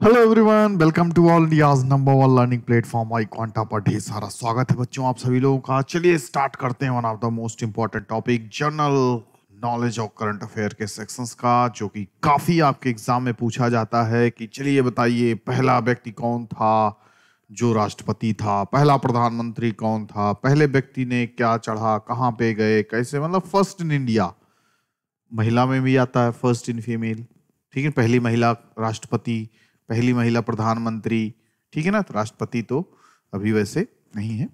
Hello everyone, welcome to all India's number one learning platform iQuanta पर ढेर सारा स्वागत है बच्चों आप सभी लोगों का। चलिए स्टार्ट करते हैं one of the most important topic general knowledge और करंट अफेयर के सेक्शंस का, जो कि काफी आपके एग्जाम में पूछा जाता है कि चलिए बताइए पहला व्यक्ति कौन था जो राष्ट्रपति था, पहला प्रधानमंत्री कौन था, पहले व्यक्ति ने क्या चढ़ा, कहाँ पे गए, कैसे, मतलब फर्स्ट इन इंडिया। महिला में भी आता है फर्स्ट इन फीमेल, ठीक है, पहली महिला राष्ट्रपति, पहली महिला प्रधानमंत्री, ठीक है ना। तो राष्ट्रपति तो अभी वैसे नहीं है,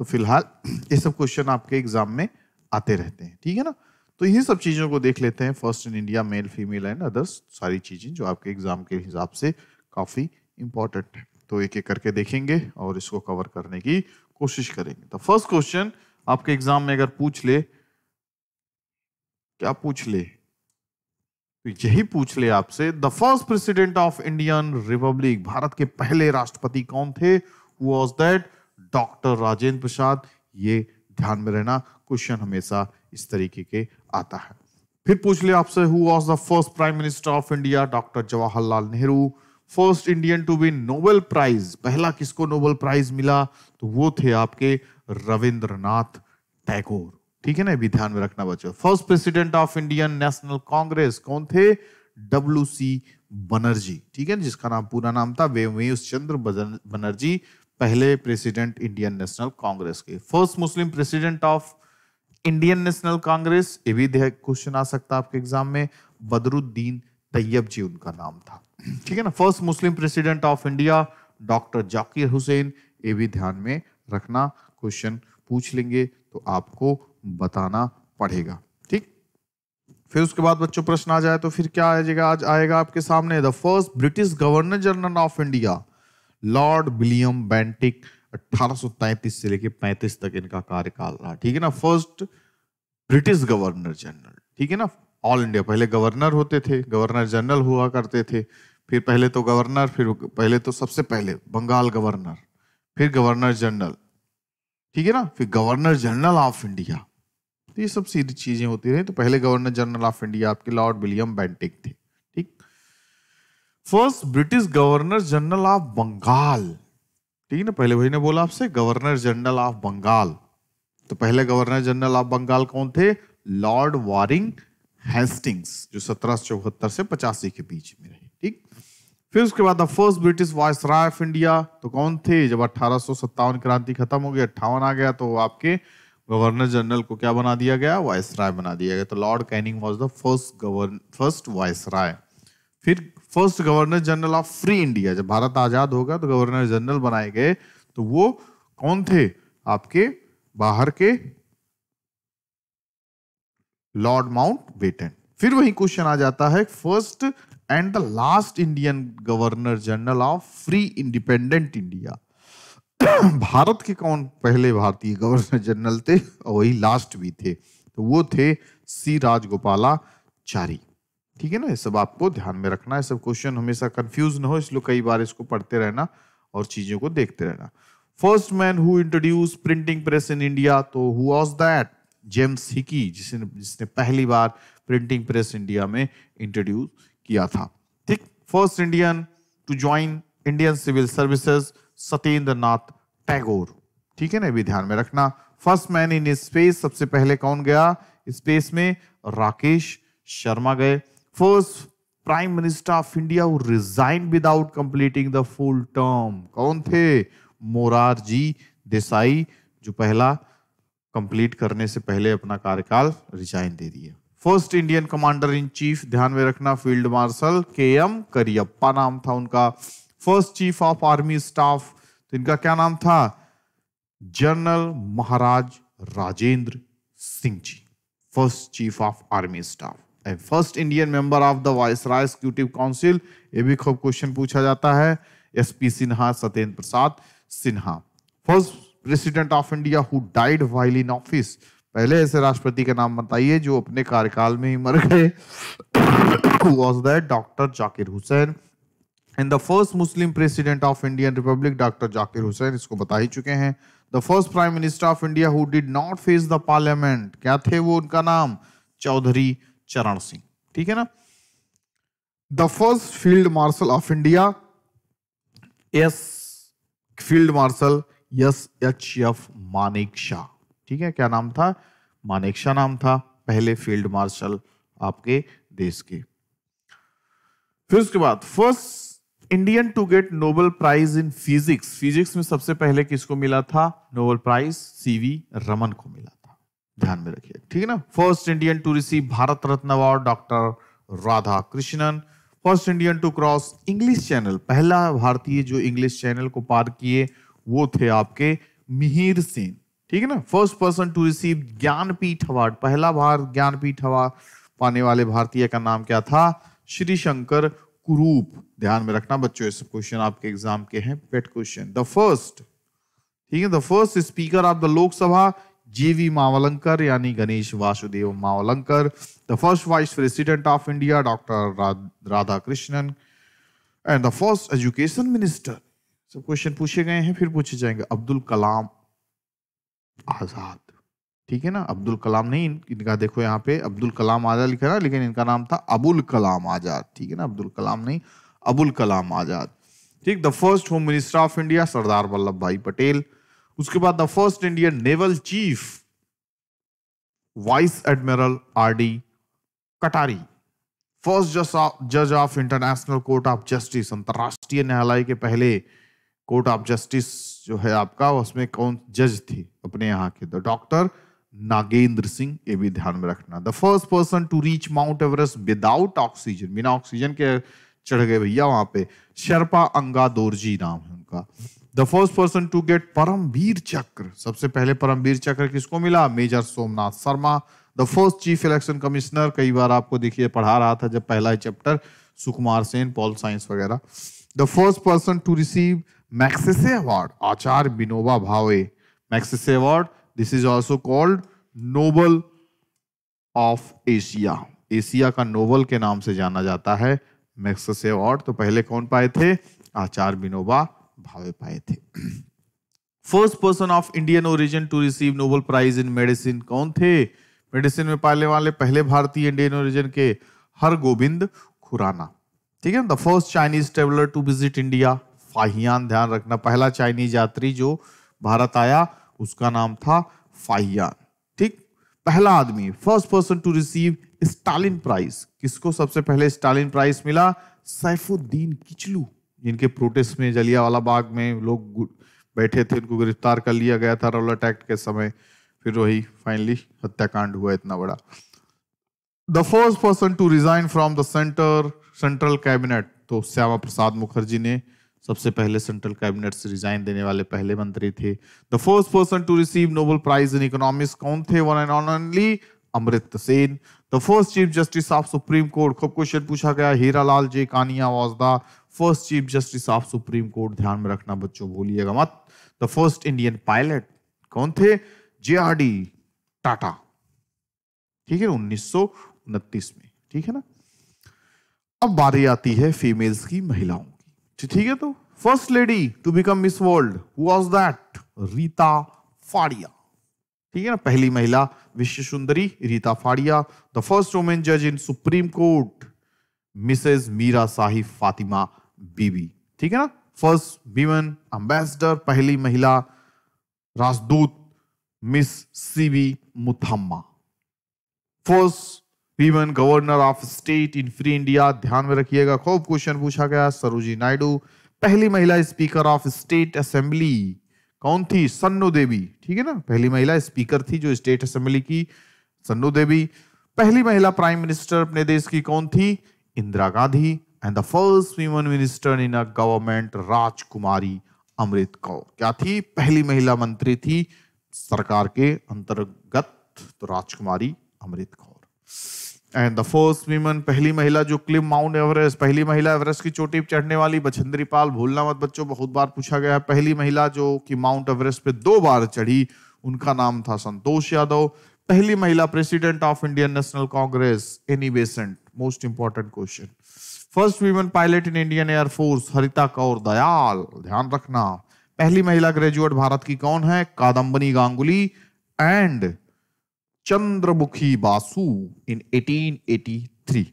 तो फिलहाल ये सब क्वेश्चन आपके एग्जाम में आते रहते हैं, ठीक है ना। तो इन्हीं सब चीजों को देख लेते हैं, first in India, male female and others, सारी चीजें जो आपके एग्जाम के हिसाब से काफी इंपॉर्टेंट है। तो एक एक करके देखेंगे और इसको कवर करने की कोशिश करेंगे। तो फर्स्ट क्वेश्चन आपके एग्जाम में अगर पूछ ले, क्या पूछ ले, तो यही पूछ ले आपसे, the first president of Indian republic, Bharat के पहले राष्ट्रपति कौन थे, who was that, doctor Rajendra Prasad. ये ध्यान में रहना, क्वेश्चन हमेशा इस तरीके के आता है। फिर पूछ ले आपसे, who was the first prime minister of India, doctor Jawaharlal Nehru. First Indian to win Nobel prize, पहला किसको नोबेल प्राइज मिला, तो वो थे आपके रविंद्रनाथ टैगोर, ठीक है ना, भी ध्यान में रखना बच्चों। First president of Indian National Congress कौन थे, डब्ल्यू.सी. बनर्जी, ठीक है, जिसका नाम पूरा नाम था वेंकटेश चंद्र बनर्जी, पहले प्रेसिडेंट इंडियन नेशनल कांग्रेस के। First Muslim president of Indian National Congress, ये भी क्वेश्चन आ सकता है आपके एग्जाम में, बदरुद्दीन तैयब जी उनका नाम था, ठीक है ना। First Muslim president of India, doctor Zakir Hussain, ये भी ध्यान में रखना, क्वेश्चन पूछ लेंगे तो आपको बताना पड़ेगा, ठीक। फिर उसके बाद बच्चों प्रश्न आ जाए तो फिर क्या आ जाएगा, आज आएगा आपके सामने, the first British governor general of India, Lord William Bentinck, 1833 से लेके 35 तक इनका कार्यकाल रहा, ठीक है ना। फर्स्ट ब्रिटिश गवर्नर जनरल, ठीक है ना। ऑल इंडिया, पहले गवर्नर होते थे, गवर्नर जनरल हुआ करते थे, फिर पहले तो गवर्नर, फिर पहले तो सबसे पहले बंगाल गवर्नर, फिर गवर्नर जनरल, ठीक है ना, फिर गवर्नर जनरल ऑफ इंडिया। तो ये सब सीधी चीजें होती रही। तो पहले गवर्नर जनरल ऑफ इंडिया आपके लॉर्ड विलियम बेंटिक थे, ठीक। First British governor general of Bengal, ठीक है ना, पहले भाई ने बोला आपसे गवर्नर जनरल ऑफ बंगाल, तो पहले गवर्नर जनरल ऑफ बंगाल कौन थे, लॉर्ड वारिंग हेस्टिंग्स, जो 1774 से 85 के बीच में रहे, ठीक। फिर उसके बाद first British viceroy of India, तो कौन थे, जब 1857 क्रांति खत्म हो गई, 58 आ गया, तो आपके गवर्नर जनरल को क्या बना दिया गया, वायसराय बना दिया गया। तो Lord Canning was the first viceroy. फिर first governor general of free India, जब भारत आजाद होगा तो गवर्नर जनरल बनाए गए, तो वो कौन थे, आपके बाहर के लॉर्ड माउंटबेटन। फिर वही क्वेश्चन आ जाता है, first and the last Indian governor general of free independent India, Bharat के कौन पहले भारतीय गवर्नर जनरल थे और वही लास्ट भी थे, तो वो थे सी राजगोपालाचारी, ठीक है ना। ये सब आपको ध्यान में रखना है, सब क्वेश्चन हमेशा कंफ्यूज ना हो, इसलिए कई बार इसको पढ़ते रहना और चीजों को देखते रहना। First man who introduce printing press in India, तो who was that, James Hicky, जिसने पहली बार प्रिंटिंग प्रेस इंडिया में इंट्रोड्यूस किया था, ठीक। First Indian to join Indian civil services, Satyendra Nath Tagore, ठीक है ना, भी ध्यान में रखना। फर्स्ट मैन इन स्पेस, सबसे पहले कौन गया स्पेस में, राकेश शर्मा गए। First prime minister of India who resign without completing the full term, कौन थे, मोरारजी देसाई, जो पहला कंप्लीट करने से पहले अपना कार्यकाल रिजाइन दे दिया। First Indian commander in chief, ध्यान में रखना, फील्ड मार्शल के.एम. करियप्पा नाम था उनका। First chief of army staff, तो इनका क्या नाम था, general Maharaj Rajendra Singh ji, first chief of army staff. And first Indian member of the viceroy executive council, ये भी खूब क्वेश्चन पूछा जाता है, S P. Sinha, Satyendra Prasad Sinha. First president of India who died while in office, पहले ऐसे राष्ट्रपति का नाम बताइए जो अपने कार्यकाल में ही मर गए, was that, doctor Zakir Hussain. And the first Muslim president of Indian Republic, doctor Zakir Hussain, इसको बता ही चुके हैं। The first prime minister of India who did not face the parliament, क्या थे वो, उनका नाम चौधरी चरण सिंह, ठीक है ना। The first field marshal of India, S field marshal SHF Manekshaw. ठीक है, क्या नाम था? मानेकशॉ नाम था पहले फील्ड मार्शल आपके देश के। फिर उसके बाद first Indian to get Nobel prize in physics. Physics में सबसे पहले किसको मिला था नोबेल प्राइज? CV रमन को मिला था, ध्यान में रखिए, ठीक है ना। First Indian to receive Bharat Ratna award doctor Radhakrishnan. First Indian to cross English channel, पहला भारतीय जो इंग्लिश चैनल को पार किए वो थे आपके मिहिर सेन, ठीक है ना। First person to receive Jnanpith award, पहला बार ज्ञानपीठ अवार्ड पाने वाले भारतीय का नाम क्या था? श्री शंकर कुरूप। ध्यान में रखना बच्चों, ये सब क्वेश्चन आपके एग्जाम के हैं, पेट क्वेश्चन। द फर्स्ट, ठीक है, the first speaker of the Lok Sabha JV Mavalankar यानी Ganesh Vasudev Mavalankar. The first vice president of India doctor Radhakrishnan. And the first education minister, सब क्वेश्चन पूछे गए हैं, फिर पूछे जाएंगे, अब्दुल कलाम आजाद। ठीक है ना, अब्दुल कलाम नहीं, इनका देखो यहाँ पे अब्दुल कलाम आजाद लिखा है ना, लेकिन इनका नाम था अबुल कलाम आजाद। ठीक है ना, अब्दुल कलाम नहीं, अबुल कलाम आजाद। ठीक। The first home minister of India Sardar Vallabhbhai Patel. उसके बाद the first Indian naval chief vice admiral RD Katari. First जज of international court of justice, अंतरराष्ट्रीय न्यायालय के पहले कोर्ट ऑफ जस्टिस जो है आपका, उसमें कौन जज थे अपने यहाँ के? द डॉक्टर नागेंद्र सिंह, ये भी ध्यान में रखना। The first person to reach mount Everest without oxygen, बिना ऑक्सीजन के चढ़ गए भैया वहां पे, शेरपा अंगा दोरजी नाम है उनका। The first person to get Paramvir Chakra, सबसे पहले परमवीर चक्र किसको मिला? Major Somnath Sharma. The first chief election commissioner, कई बार आपको देखिए पढ़ा रहा था जब पहला chapter, Sukumar Sen, pol science वगैरह। The first person to receive Magsaysay award, Acharya Vinoba Bhave. Magsaysay award, this is also called Nobel of Asia, Asia का नोबल के नाम से जाना जाता है मैक्सेसे अवार्ड। तो पहले कौन पाए थे? आचार्य विनोबा भावे पाए थे। First person of Indian origin to receive Nobel prize in medicine, कौन थे? मेडिसिन में पाने वाले पहले भारतीय इंडियन ओरिजिन के हरगोविंद खुराना। ठीक है। The first Chinese traveller to visit India, Fahien, ध्यान रखना, पहला चाइनीज यात्री जो भारत आया उसका नाम था फाहियान। ठीक। पहला आदमी, first person to receive Stalin prize, किसको सबसे पहले स्टालिन प्राइज मिला? सैफुद्दीन किचलू, जिनके प्रोटेस्ट में जलियांवाला बाग में लोग बैठे थे, उनको गिरफ्तार कर लिया गया था रौलट एक्ट के समय, फिर वही फाइनली हत्याकांड हुआ इतना बड़ा। The first person to resign from the central cabinet, तो श्यामा प्रसाद मुखर्जी ने सबसे पहले सेंट्रल कैबिनेट से रिजाइन देने वाले पहले मंत्री थे। The first person to receive Nobel prize in economics, कौन थे? One and only Amartya Sen. The first chief justice of supreme court, खूब क्वेश्चन पूछा गया, Hiralal J Kania was the first chief justice of supreme court, ध्यान में रखना बच्चों, भूलिएगा मत। द फर्स्ट इंडियन पायलट कौन थे? JRD टाटा। ठीक है, 1929 में। ठीक है ना। अब बारी आती है फीमेल्स की, महिलाओं की। ठीक है, तो first lady to become Miss World, who was that? Reita Faria. ठीक है ना, पहली महिला विश्व सुंदरी Reita Faria. The first women जज in supreme court, Mrs Meera Sahib Fathima Beevi. ठीक है ना। फर्स्ट वीमेन एम्बेसडर, पहली महिला राजदूत, Miss CB Muthamma. First women governor of state in free India, ध्यान में रखिएगा, खूब क्वेश्चन पूछा गया, सरोजिनी नायडू। पहली महिला स्पीकर ऑफ स्टेट असेंबली कौन थी? सन्नू देवी। ठीक है ना, पहली महिला स्पीकर थी जो स्टेट असेंबली की, सन्नू देवी। पहली महिला प्राइम मिनिस्टर अपने देश की कौन थी? Indira Gandhi. And the first women minister in a government, राजकुमारी अमृत कौर। क्या थी? पहली महिला मंत्री थी सरकार के अंतर्गत, तो Rajkumari Amrit Kaur. And the first women, पहली महिला जो क्लिम माउंट एवरेस्ट, पहली महिला एवरेस्ट की चोटी पर चढ़ने वाली, बछेंद्री पाल, भूलना मत बच्चों, बहुत बार पूछा गया है। पहली महिला जो कि माउंट एवरेस्ट पे 2 बार चढ़ी, उनका नाम था संतोष यादव। पहली महिला president of Indian National Congress, Annie Besant, most important question. First women pilot in Indian air force, Harita Kaur Dayal, ध्यान रखना। पहली महिला ग्रेजुएट भारत की कौन है? Kadambini Ganguly and Chandramukhi Basu in 1883।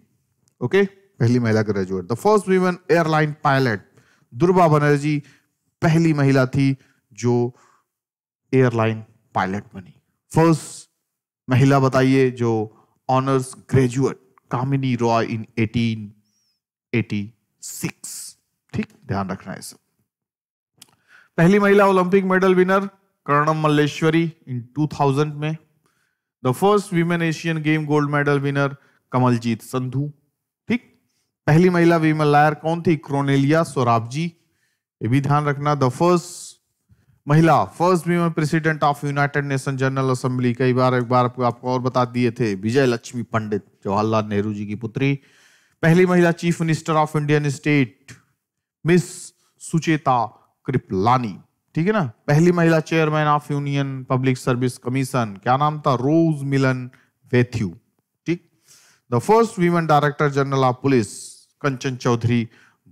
Okay, पहली महिला graduate. The first women airline pilot, Durga Banerjee पहली महिला थी जो एयरलाइन पायलट बनी। फर्स्ट महिला बताइए जो honours graduate, Kamini Roy in 1886। ठीक, ध्यान रखना है सब। पहली महिला Olympic medal winner Karnam Malleswari in 2000 में। The first women Asian game gold medal winner Kamaljeet Sandhu. ठीक, पहली महिला विमल कौन थी? क्रोनेलिया सोराबजी, ये भी ध्यान रखना। द फर्स्ट महिला, first women president of United nation general assembly, कई बार एक बार आपको और बता दिए थे, विजय लक्ष्मी पंडित, जवाहरलाल नेहरू जी की पुत्री। पहली महिला chief minister of Indian state Miss Sucheta Kripalani. ठीक है ना। पहली महिला chairman of union public service commission, क्या नाम था? रोज मिलन वेथ्यू। ठीक। The first women director general of police Kanchan Chaudhary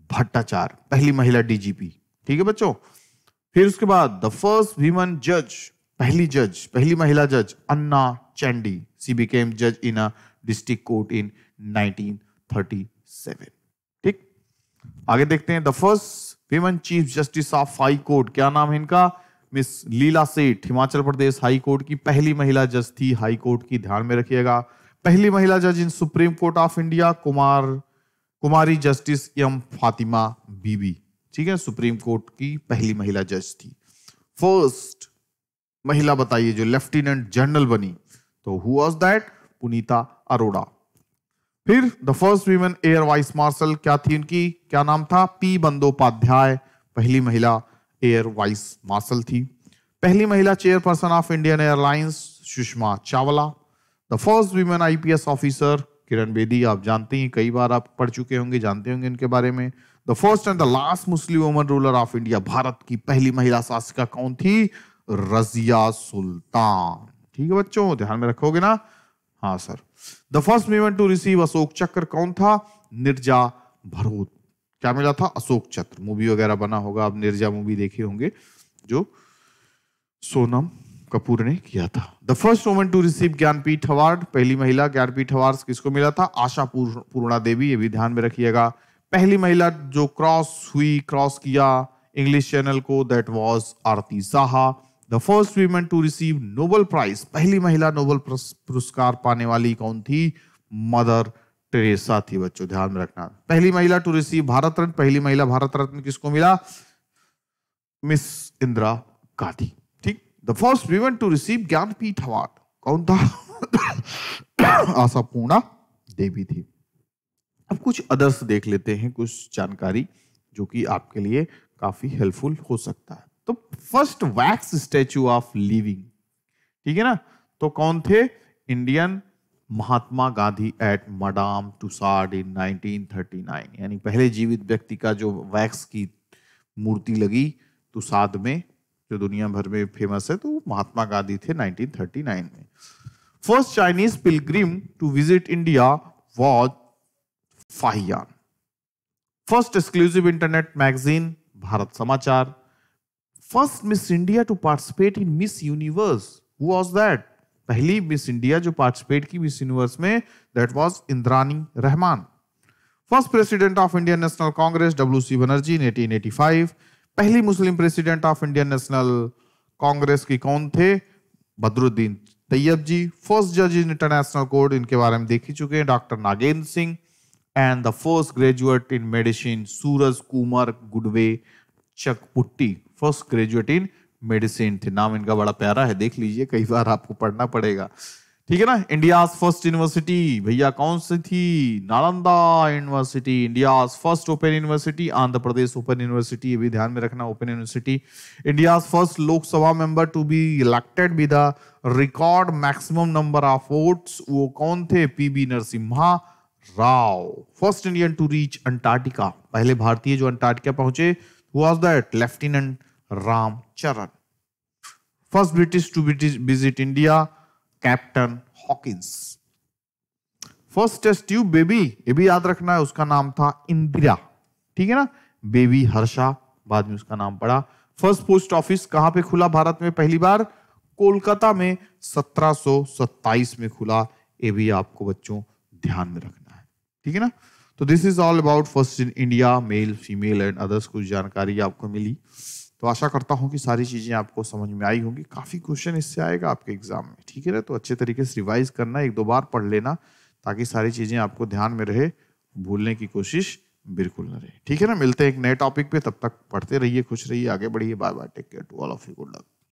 Bhattacharya, पहली महिला डीजीपी। ठीक है बच्चों। फिर उसके बाद द फर्स्ट वीमेन जज, पहली महिला जज अन्ना चैंडी, शी बिकेम जज इन अ डिस्ट्रिक्ट कोर्ट इन 1937। ठीक, आगे देखते हैं। The first women chief justice of high court, क्या नाम है इनका? मिस लीला सेठ, हिमाचल प्रदेश हाई कोर्ट की पहली महिला जज थी हाई कोर्ट की, ध्यान में रखिएगा। पहली महिला जज in supreme court of India Kumari justice M Fathima Beevi. ठीक है, सुप्रीम कोर्ट की पहली महिला जज थी। फर्स्ट महिला बताइए जो लेफ्टिनेंट जनरल बनी, तो हु वाज दैट? पुनीता अरोड़ा। फिर the first women air vice marshal, क्या थी उनकी? क्या नाम था? पी बंदोपाध्याय, पहली महिला एयर वाइस मार्शल थी। पहली महिला chairperson of Indian airlines Sushma Chawla. The first women IPS officer Kiran Bedi, आप जानते हैं, कई बार आप पढ़ चुके होंगे, जानते होंगे इनके बारे में। The first and the last Muslim woman ruler of India, Bharat की पहली महिला शासिका कौन थी? रजिया सुल्तान। ठीक है बच्चों, ध्यान में रखोगे ना? हाँ sir. The first women to receive Ashok Chakra कौन था? निर्जा भरोत। क्या मिला था? अशोक चक्र। मूवी वगैरह बना होगा, आप निर्जा मूवी देखे होंगे जो सोनम कपूर ने किया था। The first woman to receive Jnanpith award, पहली महिला ज्ञानपीठ अवार्ड किसको मिला था? आशा पूर्णा देवी, ये भी ध्यान में रखिएगा। पहली महिला जो क्रॉस किया इंग्लिश चैनल को, that was Arati Saha. The first women to receive Nobel prize, पहली महिला नोबेल पुरस्कार पाने वाली कौन थी? मदर टेरेसा थी बच्चों, ध्यान में रखना। पहली महिला टू रिसीव भारत रत्न, पहली महिला भारत रत्न किसको मिला? मिस इंदिरा गांधी। ठीक। The first women to receive Jnanpith award कौन था? आशा पूर्णा देवी थी। अब कुछ अदर्स देख लेते हैं, कुछ जानकारी जो कि आपके लिए काफी हेल्पफुल हो सकता है। तो first wax statue of living, ठीक है ना, तो कौन थे? Indian Mahatma Gandhi eight madam टुसाड इन 1939, यानी पहले जीवित व्यक्ति का जो वैक्स की मूर्ति लगी तुसाद में, जो दुनिया भर में फेमस है, तो महात्मा गांधी थे 1939 में। First Chinese pilgrim to visit India was Fahien. First exclusive internet magazine Bharat Samachar. First Miss India to participate in Miss Universe, who was that? पहली मिस इंडिया जो पार्टिसिपेट की मिस यूनिवर्स में, that was Indrani Rahman. First president of Indian National Congress W C. Banerjee in 1885। पहली Muslim president of Indian National Congress की कौन थे? बदरुद्दीन तैयब जी। First जज in international court, इनके बारे में देख ही चुके हैं, doctor Nagendra Singh. And the first graduate in medicine Suraj Kumar Goodeve Chuckerbutty, first graduate in medicine थे। नाम इनका बड़ा प्यारा है, देख लीजिए, कई बार आपको पढ़ना पड़ेगा, ठीक है ना। इंडिया फर्स्ट यूनिवर्सिटी भैया कौन सी थी? Nalanda university. India first open university Andhra Pradesh open university, ये भी ध्यान में रखना, open university. India first Lok Sabha member to be elected with the record maximum number of votes, वो कौन थे? PB Narasimha Rao. First Indian to reach Antarctica, पहले भारतीय जो अंटार्कटिका पहुंचे, who was that? Lieutenant Ramcharan. First British to visit India, captain Hawkins. First test tube baby, ये भी याद रखना है, उसका नाम था इंदिरा, ठीक है ना। बेबी हर्षा बाद में उसका नाम पड़ा। फर्स्ट पोस्ट ऑफिस कहां पे खुला भारत में पहली बार? कोलकाता में 1727 में खुला, ये भी आपको बच्चों ध्यान में रखना है, ठीक है ना। तो this is all about first in India, male, female and others. कुछ जानकारी आपको मिली, तो आशा करता हूँ कि सारी चीजें आपको समझ में आई होंगी। काफी क्वेश्चन इससे आएगा आपके एग्जाम में, ठीक है ना। तो अच्छे तरीके से रिवाइज करना, एक दो बार पढ़ लेना, ताकि सारी चीजें आपको ध्यान में रहे, भूलने की कोशिश बिल्कुल ना रहे, ठीक है ना। मिलते हैं एक नए टॉपिक पे, तब तक पढ़ते रहिए, खुश रहिए, आगे बढ़िए। Bye bye, take care to all of you, good luck.